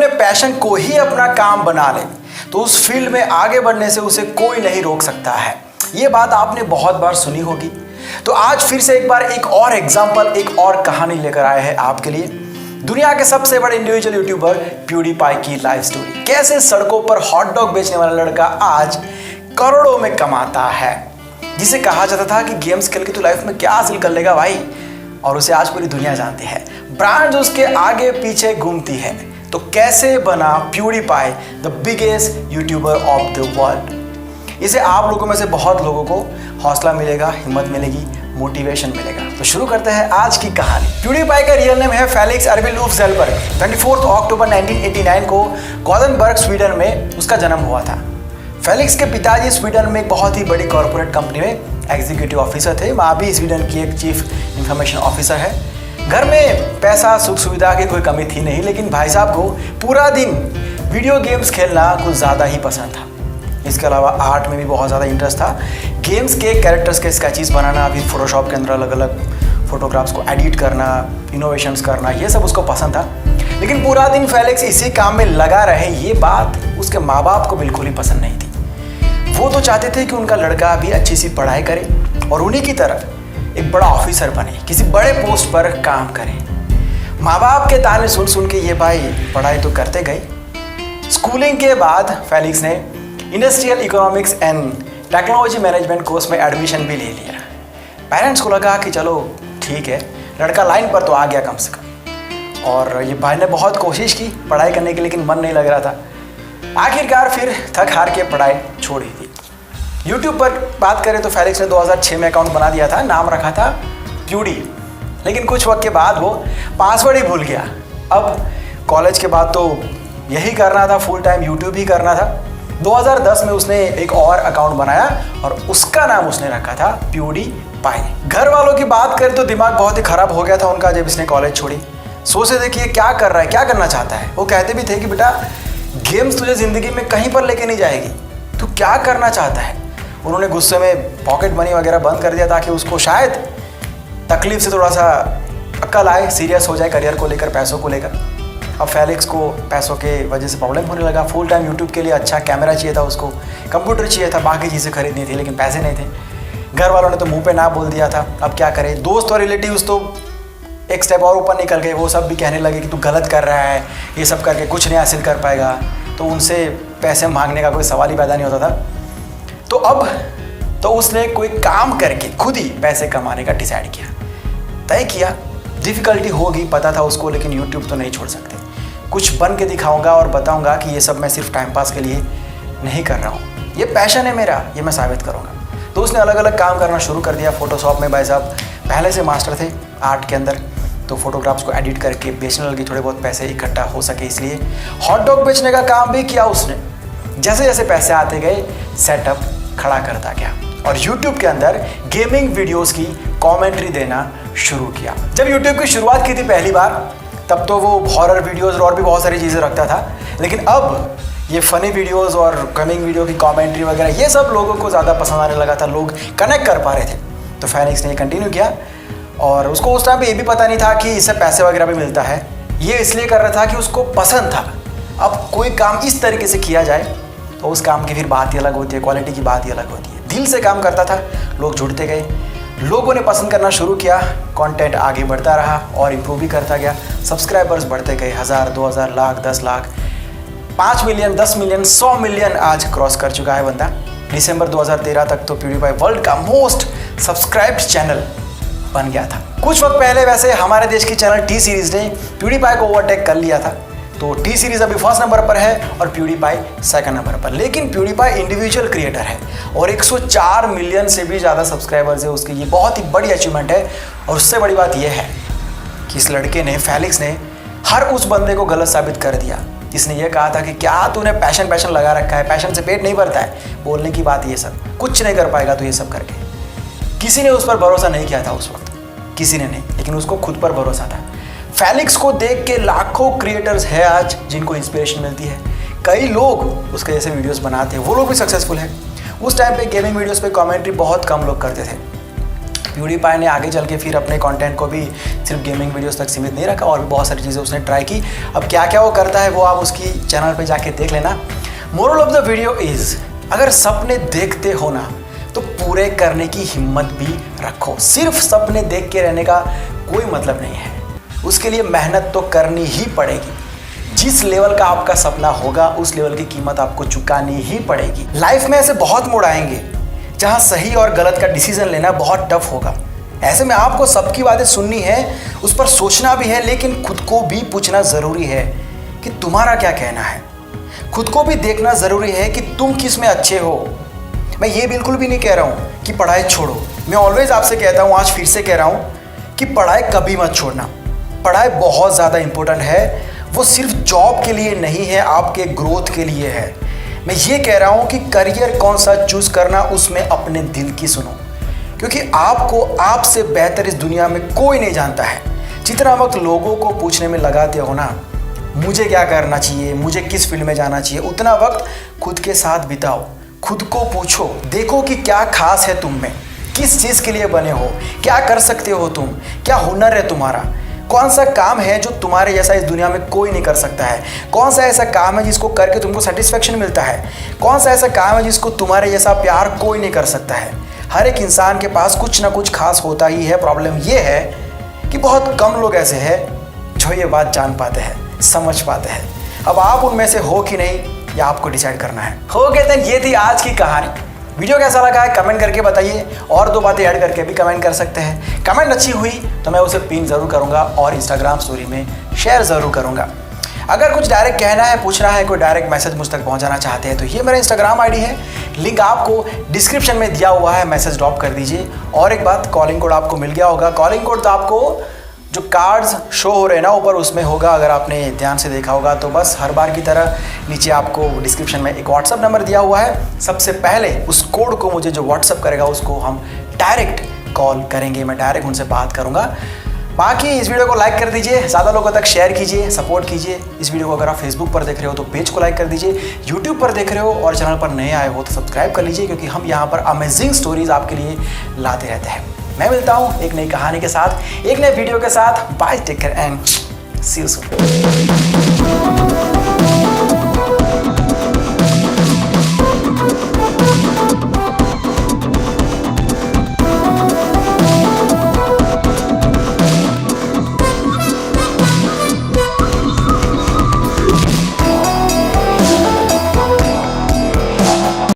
अपने पैशन को ही अपना काम बना ले तो उस फील्ड में आगे बढ़ने से उसे कोई नहीं रोक सकता है। ये बात आपने बहुत बार सुनी होगी। तो आज फिर से एक बार एक और एग्जाम्पल, एक और कहानी लेकर आए हैं आपके लिए। दुनिया के सबसे बड़े इंडिविजुअल यूट्यूबर प्यूडीपाई की लाइफ स्टोरी। कैसे सड़कों पर हॉट डॉग बेचने वाला लड़का आज करोड़ों में कमाता है। जिसे कहा जाता था कि गेम्स खेल के तो लाइफ में क्या हासिल कर लेगा भाई, और उसे आज पूरी दुनिया जानती है। ब्रांड उसके आगे पीछे घूमती है। तो कैसे बना PewDiePie the biggest YouTuber of the world. इसे आप लोगों में से बहुत लोगों को हौसला मिलेगा, हिम्मत मिलेगी, मोटिवेशन मिलेगा। तो शुरू करते हैं आज की कहानी। प्यूडीपाई का रियल नेम है फेलिक्स अर्बिलुफ ज़ेलबर्ग। 24 अक्टूबर 1989 को गॉथेनबर्ग स्वीडन में उसका जन्म हुआ था। फेलिक्स के पिताजी स्वीडन में एक बहुत ही बड़ी कॉर्पोरेट कंपनी में एग्जीक्यूटिव ऑफिसर थे। माँ भी स्वीडन की एक चीफ इंफॉर्मेशन ऑफिसर है। घर में पैसा सुख सुविधा की कोई कमी थी नहीं, लेकिन भाई साहब को पूरा दिन वीडियो गेम्स खेलना कुछ ज़्यादा ही पसंद था। इसके अलावा आर्ट में भी बहुत ज़्यादा इंटरेस्ट था। गेम्स के कैरेक्टर्स के स्केचेस बनाना, अभी फोटोशॉप के अंदर अलग अलग फोटोग्राफ्स को एडिट करना, इनोवेशंस करना, ये सब उसको पसंद था। लेकिन पूरा दिन फेलिक्स इसी काम में लगा रहे, ये बात उसके माँ बाप को बिल्कुल ही पसंद नहीं थी। वो तो चाहते थे कि उनका लड़का भी अच्छी सी पढ़ाई करे और उन्हीं की तरह एक बड़ा ऑफिसर बने, किसी बड़े पोस्ट पर काम करे। माँ बाप के ताने सुन सुन के ये भाई पढ़ाई तो करते गए। स्कूलिंग के बाद फेलिक्स ने industrial economics and technology management course में एडमिशन भी ले लिया। पेरेंट्स को लगा कि चलो ठीक है, लड़का लाइन पर तो आ गया कम से कम। और ये भाई ने बहुत कोशिश की पढ़ाई करने की, लेकिन मन नहीं लग रहा था। आखिरकार फिर थक हार के पढ़ाई छोड़ ही दी। यूट्यूब पर बात करें तो फेलिक्स ने 2006 में अकाउंट बना दिया था, नाम रखा था प्यूडी। लेकिन कुछ वक्त के बाद वो पासवर्ड ही भूल गया। अब कॉलेज के बाद तो यही करना था, फुल टाइम यूट्यूब ही करना था। 2010 में उसने एक और अकाउंट बनाया और उसका नाम उसने रखा था प्यूडीपाई। घर वालों की बात करें तो दिमाग बहुत ही खराब हो गया था उनका जब इसने कॉलेज छोड़ी। सोचे थे कि ये क्या कर रहा है, क्या करना चाहता है। वो कहते भी थे कि बेटा गेम्स तुझे ज़िंदगी में कहीं पर लेके नहीं जाएगी, तू क्या करना चाहता है। उन्होंने गुस्से में पॉकेट मनी वगैरह बंद कर दिया ताकि उसको शायद तकलीफ से थोड़ा सा अक्ल आए, सीरियस हो जाए करियर को लेकर, पैसों को लेकर। अब फेलिक्स को पैसों के वजह से प्रॉब्लम होने लगा। फुल टाइम यूट्यूब के लिए अच्छा कैमरा चाहिए था, उसको कंप्यूटर चाहिए था, बाकी चीज़ें खरीदनी थी, लेकिन पैसे नहीं थे। घर वालों ने तो मुँह पे ना बोल दिया था। अब क्या करे, दोस्त और रिलेटिव्स तो एक स्टेप और ऊपर निकल गए। वो सब भी कहने लगे कि तू गलत कर रहा है, ये सब करके कुछ नहीं हासिल कर पाएगा। तो उनसे पैसे मांगने का कोई सवाल ही पैदा नहीं होता था। तो अब तो उसने कोई काम करके खुद ही पैसे कमाने का डिसाइड किया, तय किया। डिफ़िकल्टी होगी पता था उसको, लेकिन यूट्यूब तो नहीं छोड़ सकते। कुछ बन के दिखाऊंगा और बताऊंगा कि ये सब मैं सिर्फ टाइम पास के लिए नहीं कर रहा हूँ, ये पैशन है मेरा, ये मैं साबित करूँगा। तो उसने अलग अलग काम करना शुरू कर दिया। फोटोशॉप में भाई साहब पहले से मास्टर थे आर्ट के अंदर, तो फोटोग्राफ्स को एडिट करके बेचने लगे, थोड़े बहुत पैसे इकट्ठा हो सके इसलिए। हॉट डॉग बेचने का काम भी किया उसने। जैसे जैसे पैसे आते गए सेटअप खड़ा करता गया और यूट्यूब के अंदर गेमिंग वीडियोस की कमेंट्री देना शुरू किया। जब यूट्यूब की शुरुआत की थी पहली बार, तब तो वो हॉरर वीडियोस और भी बहुत सारी चीज़ें रखता था। लेकिन अब ये फ़नी वीडियोस और गेमिंग वीडियो की कमेंट्री वगैरह ये सब लोगों को ज़्यादा पसंद आने लगा था, लोग कनेक्ट कर पा रहे थे। तो फेलिक्स ने ये कंटिन्यू किया और उसको उस टाइम पे ये भी पता नहीं था कि इससे पैसे वगैरह भी मिलता है। ये इसलिए कर रहा था कि उसको पसंद था। अब कोई काम इस तरीके से किया जाए तो उस काम की फिर बात ही अलग होती है, क्वालिटी की बात ही अलग होती है। दिल से काम करता था, लोग जुड़ते गए, लोगों ने पसंद करना शुरू किया। कंटेंट आगे बढ़ता रहा और इम्प्रूव भी करता गया। सब्सक्राइबर्स बढ़ते गए, 1000, 2000, lakh, 10 lakh, 5 million, 10 million, 100 million आज क्रॉस कर चुका है बंदा। दिसंबर 2013 तक तो प्यूडीपाई वर्ल्ड का मोस्ट सब्सक्राइब्ड चैनल बन गया था। कुछ वक्त पहले वैसे हमारे देश की चैनल टी सीरीज ने प्यूडीपाई को ओवरटेक कर लिया था। तो टी सीरीज अभी फर्स्ट नंबर पर है और प्यूडीपाई सेकंड नंबर पर। लेकिन प्यूडीपाई इंडिविजुअल क्रिएटर है और 104 मिलियन से भी ज़्यादा सब्सक्राइबर्स है उसके। ये बहुत ही बड़ी अचीवमेंट है। और उससे बड़ी बात यह है कि इस लड़के ने, फेलिक्स ने, हर उस बंदे को गलत साबित कर दिया जिसने ये कहा था कि क्या तूने पैशन लगा रखा है, पैशन से पेट नहीं भरता है, बोलने की बात ये सब, कुछ नहीं कर पाएगा तो ये सब करके। किसी ने उस पर भरोसा नहीं किया था उस वक्त, किसी ने नहीं, लेकिन उसको खुद पर भरोसा था। फेलिक्स को देख के लाखों क्रिएटर्स हैं आज जिनको इंस्पिरेशन मिलती है। कई लोग उसके जैसे वीडियोस बनाते हैं, वो लोग भी सक्सेसफुल हैं। उस टाइम पे गेमिंग वीडियोस पे कमेंट्री बहुत कम लोग करते थे। प्यूडीपाई ने आगे चल के फिर अपने कंटेंट को भी सिर्फ गेमिंग वीडियोस तक सीमित नहीं रखा और बहुत सारी चीज़ें उसने ट्राई की। अब क्या क्या वो करता है वो आप उसकी चैनल पे जाके देख लेना। Moral of the video is, अगर सपने देखते हो ना तो पूरे करने की हिम्मत भी रखो। सिर्फ सपने देख के रहने का कोई मतलब नहीं है, उसके लिए मेहनत तो करनी ही पड़ेगी। जिस लेवल का आपका सपना होगा उस लेवल की कीमत आपको चुकानी ही पड़ेगी। लाइफ में ऐसे बहुत मोड़ आएंगे जहां सही और गलत का डिसीजन लेना बहुत टफ होगा। ऐसे में आपको सबकी बातें सुननी है, उस पर सोचना भी है, लेकिन खुद को भी पूछना ज़रूरी है कि तुम्हारा क्या कहना है। खुद को भी देखना ज़रूरी है कि तुम किस में अच्छे हो। मैं ये बिल्कुल भी नहीं कह रहा हूँ कि पढ़ाई छोड़ो। मैं ऑलवेज आपसे कहता हूँ, आज फिर से कह रहा हूँ कि पढ़ाई कभी मत छोड़ना। पढ़ाई बहुत ज़्यादा इम्पोर्टेंट है, वो सिर्फ जॉब के लिए नहीं है, आपके ग्रोथ के लिए है। मैं ये कह रहा हूँ कि करियर कौन सा चूज़ करना, उसमें अपने दिल की सुनो, क्योंकि आपको आपसे बेहतर इस दुनिया में कोई नहीं जानता है। जितना वक्त लोगों को पूछने में लगाते हो ना, मुझे क्या करना चाहिए, मुझे किस फील्ड में जाना चाहिए, उतना वक्त खुद के साथ बिताओ। खुद को पूछो, देखो कि क्या खास है तुम में, किस चीज़ के लिए बने हो, क्या कर सकते हो तुम, क्या हुनर है तुम्हारा, कौन सा काम है जो तुम्हारे जैसा इस दुनिया में कोई नहीं कर सकता है, कौन सा ऐसा काम है जिसको करके तुमको सेटिस्फेक्शन मिलता है, कौन सा ऐसा काम है जिसको तुम्हारे जैसा प्यार कोई नहीं कर सकता है। हर एक इंसान के पास कुछ ना कुछ खास होता ही है। प्रॉब्लम ये है कि बहुत कम लोग ऐसे हैं जो ये बात जान पाते हैं, समझ पाते हैं। अब आप उनमें से हो कि नहीं, या आपको डिसाइड करना है। हो गया, देन ये थी आज की कहानी। वीडियो कैसा लगा है कमेंट करके बताइए, और 2 बातें ऐड करके भी कमेंट कर सकते हैं। कमेंट अच्छी हुई तो मैं उसे पिन ज़रूर करूँगा और इंस्टाग्राम स्टोरी में शेयर ज़रूर करूँगा। अगर कुछ डायरेक्ट कहना है, पूछना है, कोई डायरेक्ट मैसेज मुझ तक पहुँचाना चाहते हैं तो ये मेरा इंस्टाग्राम आईडी है, लिंक आपको डिस्क्रिप्शन में दिया हुआ है, मैसेज ड्रॉप कर दीजिए। और एक बात, कॉलिंग कोड आपको मिल गया होगा। कॉलिंग कोड तो आपको जो कार्ड्स शो हो रहे हैं ना ऊपर, उसमें होगा। अगर आपने ध्यान से देखा होगा तो बस हर बार की तरह नीचे आपको डिस्क्रिप्शन में एक व्हाट्सअप नंबर दिया हुआ है। सबसे पहले उस कोड को मुझे जो व्हाट्सअप करेगा उसको हम डायरेक्ट कॉल करेंगे, मैं डायरेक्ट उनसे बात करूंगा। बाकी इस वीडियो को लाइक कर दीजिए, ज़्यादा लोगों तक शेयर कीजिए, सपोर्ट कीजिए। इस वीडियो को अगर आप फेसबुक पर देख रहे हो तो पेज को लाइक कर दीजिए, यूट्यूब पर देख रहे हो और चैनल पर नए आए हो तो सब्सक्राइब कर लीजिए, क्योंकि हम यहाँ पर अमेजिंग स्टोरीज आपके लिए लाते रहते हैं। मैं मिलता हूँ एक नई कहानी के साथ, एक नए वीडियो के साथ। Bye, take care and see you soon.